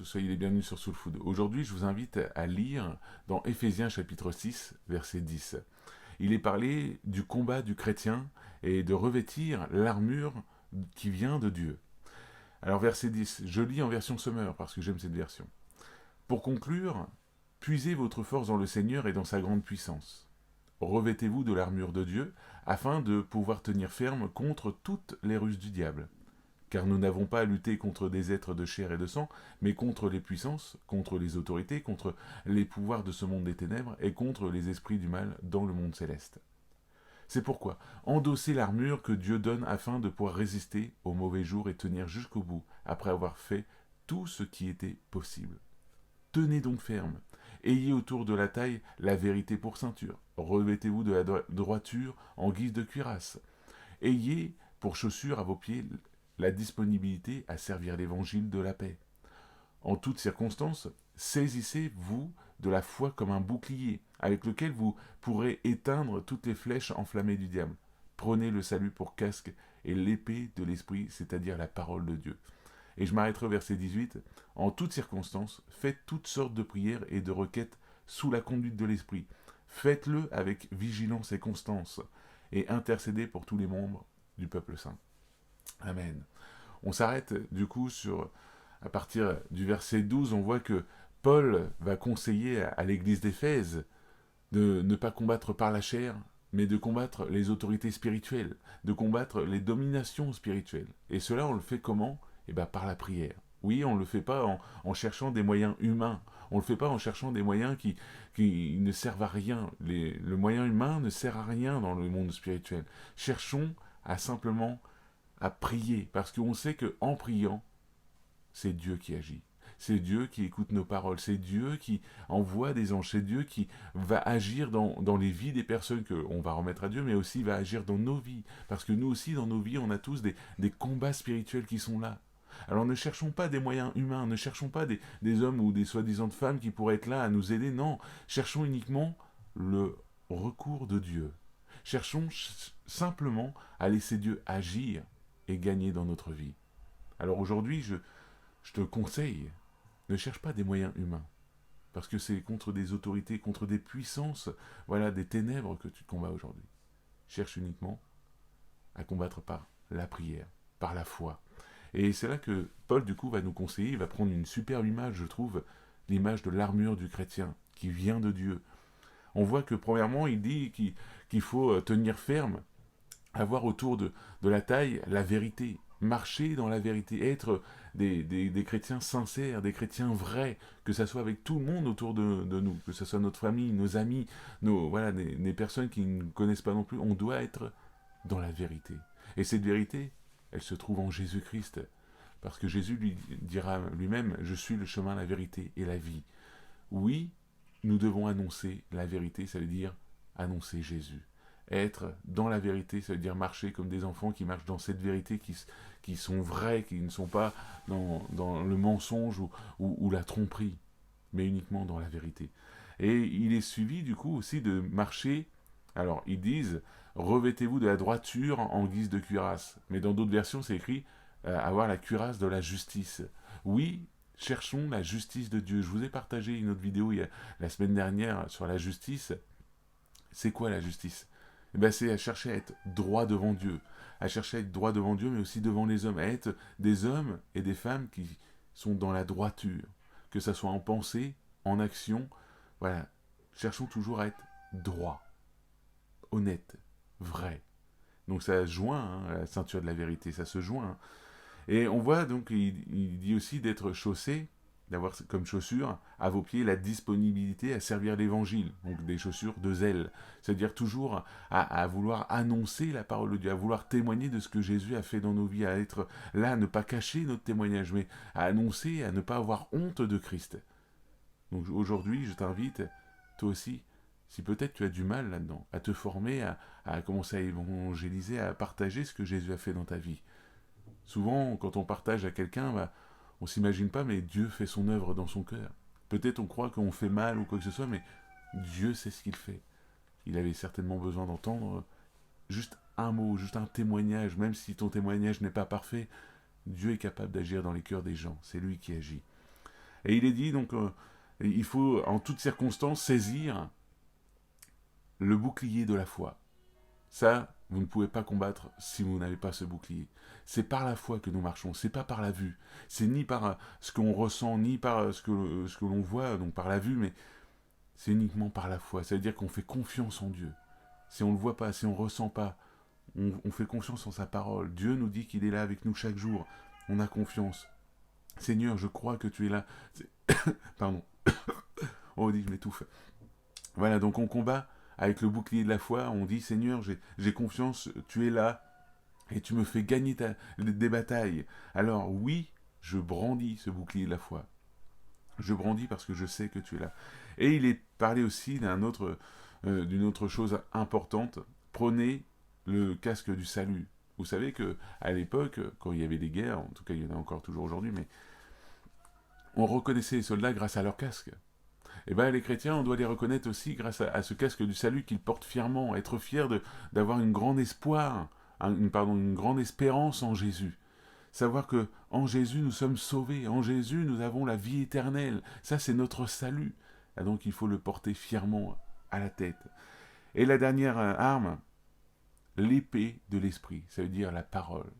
soyez les bienvenus sur Soul Food. Aujourd'hui, je vous invite à lire dans Éphésiens chapitre 6, verset 10. Il est parlé du combat du chrétien et de revêtir l'armure qui vient de Dieu. Alors verset 10, je lis en version Summer parce que j'aime cette version. Pour conclure, puisez votre force dans le Seigneur et dans sa grande puissance. Revêtez-vous de l'armure de Dieu afin de pouvoir tenir ferme contre toutes les ruses du diable. Car nous n'avons pas à lutter contre des êtres de chair et de sang, mais contre les puissances, contre les autorités, contre les pouvoirs de ce monde des ténèbres et contre les esprits du mal dans le monde céleste. C'est pourquoi, endossez l'armure que Dieu donne afin de pouvoir résister aux mauvais jours et tenir jusqu'au bout, après avoir fait tout ce qui était possible. Tenez donc ferme. Ayez autour de la taille la vérité pour ceinture. Revêtez-vous de la droiture en guise de cuirasse. Ayez pour chaussure à vos pieds la disponibilité à servir l'évangile de la paix. En toutes circonstances, saisissez-vous de la foi comme un bouclier, avec lequel vous pourrez éteindre toutes les flèches enflammées du diable. Prenez le salut pour casque et l'épée de l'esprit, c'est-à-dire la parole de Dieu. Et je m'arrêterai au verset 18. En toutes circonstances, faites toutes sortes de prières et de requêtes sous la conduite de l'esprit. Faites-le avec vigilance et constance, et intercédez pour tous les membres du peuple saint. Amen. On s'arrête du coup à partir du verset 12, on voit que Paul va conseiller à l'église d'Éphèse de ne pas combattre par la chair, mais de combattre les autorités spirituelles, de combattre les dominations spirituelles. Et cela, on le fait comment ? Eh bien, par la prière. Oui, on ne le fait pas en cherchant des moyens humains. On ne le fait pas en cherchant des moyens qui ne servent à rien. Le moyen humain ne sert à rien dans le monde spirituel. Cherchons simplement à prier, parce qu'on sait qu'en priant, c'est Dieu qui agit. C'est Dieu qui écoute nos paroles, c'est Dieu qui envoie des anges, c'est Dieu qui va agir dans les vies des personnes qu'on va remettre à Dieu, mais aussi va agir dans nos vies. Parce que nous aussi, dans nos vies, on a tous des combats spirituels qui sont là. Alors ne cherchons pas des moyens humains, ne cherchons pas des hommes ou des soi-disant femmes qui pourraient être là à nous aider, non. Cherchons uniquement le recours de Dieu. Cherchons simplement à laisser Dieu agir et gagner dans notre vie. Alors aujourd'hui, je te conseille, ne cherche pas des moyens humains, parce que c'est contre des autorités, contre des puissances, voilà, des ténèbres que tu combats aujourd'hui. Cherche uniquement à combattre par la prière, par la foi. Et c'est là que Paul, du coup, va nous conseiller, il va prendre une superbe image, je trouve, l'image de l'armure du chrétien, qui vient de Dieu. On voit que, premièrement, il dit qu'il faut tenir ferme, avoir autour de la taille la vérité, marcher dans la vérité, être des chrétiens sincères, des chrétiens vrais, que ça soit avec tout le monde autour de nous, que ce soit notre famille, nos amis, voilà, des personnes qui ne connaissent pas non plus, on doit être dans la vérité. Et cette vérité, elle se trouve en Jésus-Christ, parce que Jésus lui dira lui-même, je suis le chemin, la vérité et la vie. Oui, nous devons annoncer la vérité, ça veut dire annoncer Jésus. Être dans la vérité, ça veut dire marcher comme des enfants qui marchent dans cette vérité, qui sont vrais, qui ne sont pas dans le mensonge ou la tromperie, mais uniquement dans la vérité. Et il est suivi du coup aussi de marcher, alors ils disent, revêtez-vous de la droiture en guise de cuirasse, mais dans d'autres versions c'est écrit, avoir la cuirasse de la justice. Oui, cherchons la justice de Dieu. Je vous ai partagé une autre vidéo la semaine dernière sur la justice. C'est quoi la justice ? Eh bien, c'est à chercher à être droit devant Dieu, à chercher à être droit devant Dieu, mais aussi devant les hommes, à être des hommes et des femmes qui sont dans la droiture, que ce soit en pensée, en action, voilà, cherchons toujours à être droit, honnête, vrai. Donc ça se joint, hein, la ceinture de la vérité, ça se joint. Hein. Et on voit donc, il dit aussi d'être chaussé, d'avoir comme chaussure à vos pieds la disponibilité à servir l'évangile, donc des chaussures de zèle, c'est-à-dire toujours à vouloir annoncer la parole de Dieu, à vouloir témoigner de ce que Jésus a fait dans nos vies, à être là, à ne pas cacher notre témoignage, mais à annoncer, à ne pas avoir honte de Christ. Donc aujourd'hui, je t'invite, toi aussi, si peut-être tu as du mal là-dedans, à te former, à commencer à évangéliser, à partager ce que Jésus a fait dans ta vie. Souvent, quand on partage à quelqu'un, on s'imagine pas, mais Dieu fait son œuvre dans son cœur. Peut-être on croit qu'on fait mal ou quoi que ce soit, mais Dieu sait ce qu'il fait. Il avait certainement besoin d'entendre juste un mot, juste un témoignage, même si ton témoignage n'est pas parfait, Dieu est capable d'agir dans les cœurs des gens. C'est lui qui agit. Et il est dit, donc, il faut en toutes circonstances saisir le bouclier de la foi. Ça, vous ne pouvez pas combattre si vous n'avez pas ce bouclier. C'est par la foi que nous marchons, c'est pas par la vue. C'est ni par ce qu'on ressent, ni par ce que l'on voit, donc par la vue, mais c'est uniquement par la foi. Ça veut dire qu'on fait confiance en Dieu. Si on ne le voit pas, si on ne ressent pas, on fait confiance en sa parole. Dieu nous dit qu'il est là avec nous chaque jour. On a confiance. Seigneur, je crois que tu es là. Pardon. On dit que je m'étouffe. Voilà, donc on combat avec le bouclier de la foi. On dit, Seigneur, j'ai confiance, tu es là et tu me fais gagner des batailles. Alors oui, je brandis ce bouclier de la foi. Je brandis parce que je sais que tu es là. Et il est parlé aussi d'une autre chose importante. Prenez le casque du salut. Vous savez que à l'époque, quand il y avait des guerres, en tout cas il y en a encore toujours aujourd'hui, mais on reconnaissait les soldats grâce à leur casque. Et bien les chrétiens, on doit les reconnaître aussi grâce à ce casque du salut qu'ils portent fièrement, être fiers d'avoir un grand espoir, une grande espérance en Jésus. Savoir que en Jésus nous sommes sauvés, en Jésus nous avons la vie éternelle. Ça c'est notre salut. Et donc il faut le porter fièrement à la tête. Et la dernière arme, l'épée de l'esprit, ça veut dire la parole.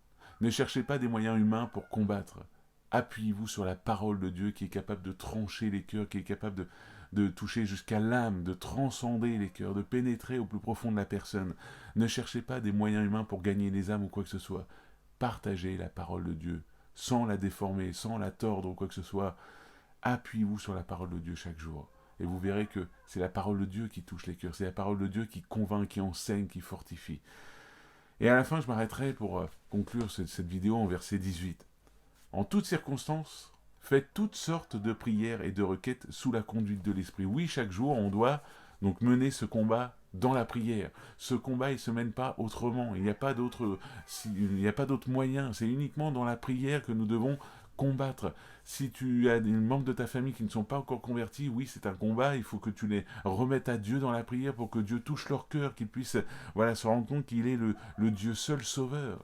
Ne cherchez pas des moyens humains pour combattre. Appuyez-vous sur la parole de Dieu qui est capable de trancher les cœurs, qui est capable de toucher jusqu'à l'âme, de transcender les cœurs, de pénétrer au plus profond de la personne. Ne cherchez pas des moyens humains pour gagner les âmes ou quoi que ce soit. Partagez la parole de Dieu, sans la déformer, sans la tordre ou quoi que ce soit. Appuyez-vous sur la parole de Dieu chaque jour. Et vous verrez que c'est la parole de Dieu qui touche les cœurs, c'est la parole de Dieu qui convainc, qui enseigne, qui fortifie. Et à la fin, je m'arrêterai pour conclure cette vidéo en verset 18. En toutes circonstances, faites toutes sortes de prières et de requêtes sous la conduite de l'Esprit. Oui, chaque jour, on doit donc mener ce combat dans la prière. Ce combat, il ne se mène pas autrement. Il n'y a pas d'autre moyen. C'est uniquement dans la prière que nous devons combattre. Si tu as des membres de ta famille qui ne sont pas encore convertis, oui, c'est un combat. Il faut que tu les remettes à Dieu dans la prière pour que Dieu touche leur cœur, qu'ils puissent se rendre compte qu'il est le Dieu seul sauveur.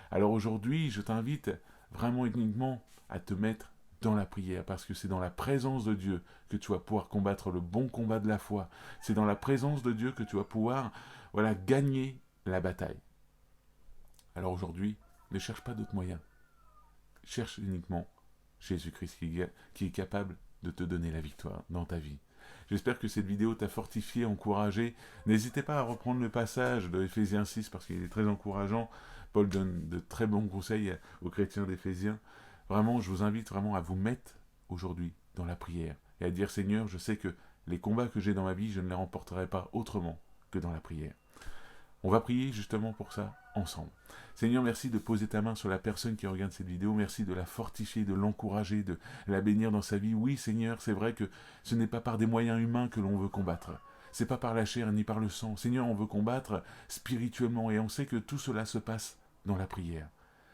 Alors aujourd'hui, je t'invite vraiment uniquement à te mettre dans la prière, parce que c'est dans la présence de Dieu que tu vas pouvoir combattre le bon combat de la foi. C'est dans la présence de Dieu que tu vas pouvoir gagner la bataille. Alors aujourd'hui, ne cherche pas d'autres moyens. Cherche uniquement Jésus-Christ qui est capable de te donner la victoire dans ta vie. J'espère que cette vidéo t'a fortifié, encouragé. N'hésitez pas à reprendre le passage de Éphésiens 6 parce qu'il est très encourageant. Paul donne de très bons conseils aux chrétiens d'Éphésiens. Vraiment, je vous invite vraiment à vous mettre aujourd'hui dans la prière et à dire Seigneur, je sais que les combats que j'ai dans ma vie, je ne les remporterai pas autrement que dans la prière. On va prier justement pour ça ensemble. Seigneur, merci de poser ta main sur la personne qui regarde cette vidéo. Merci de la fortifier, de l'encourager, de la bénir dans sa vie. Oui, Seigneur, c'est vrai que ce n'est pas par des moyens humains que l'on veut combattre. C'est pas par la chair ni par le sang. Seigneur, on veut combattre spirituellement et on sait que tout cela se passe dans la prière.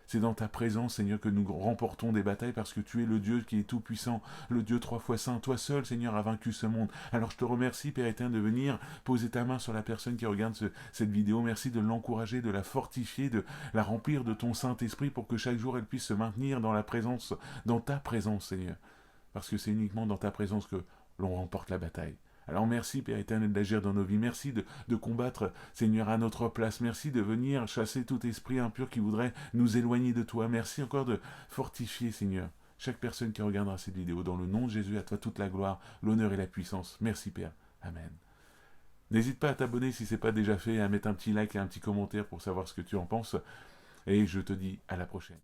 C'est dans ta présence, Seigneur, que nous remportons des batailles parce que tu es le Dieu qui est tout-puissant, le Dieu 3 fois saint. Toi seul, Seigneur, as vaincu ce monde. Alors je te remercie, Père éternel, de venir poser ta main sur la personne qui regarde cette vidéo. Merci de l'encourager, de la fortifier, de la remplir de ton Saint-Esprit pour que chaque jour elle puisse se maintenir dans la présence, dans ta présence, Seigneur. Parce que c'est uniquement dans ta présence que l'on remporte la bataille. Alors merci, Père éternel, d'agir dans nos vies. Merci de combattre, Seigneur, à notre place. Merci de venir chasser tout esprit impur qui voudrait nous éloigner de toi. Merci encore de fortifier, Seigneur, chaque personne qui regardera cette vidéo. Dans le nom de Jésus, à toi toute la gloire, l'honneur et la puissance. Merci, Père. Amen. N'hésite pas à t'abonner si ce n'est pas déjà fait, à mettre un petit like et un petit commentaire pour savoir ce que tu en penses. Et je te dis à la prochaine.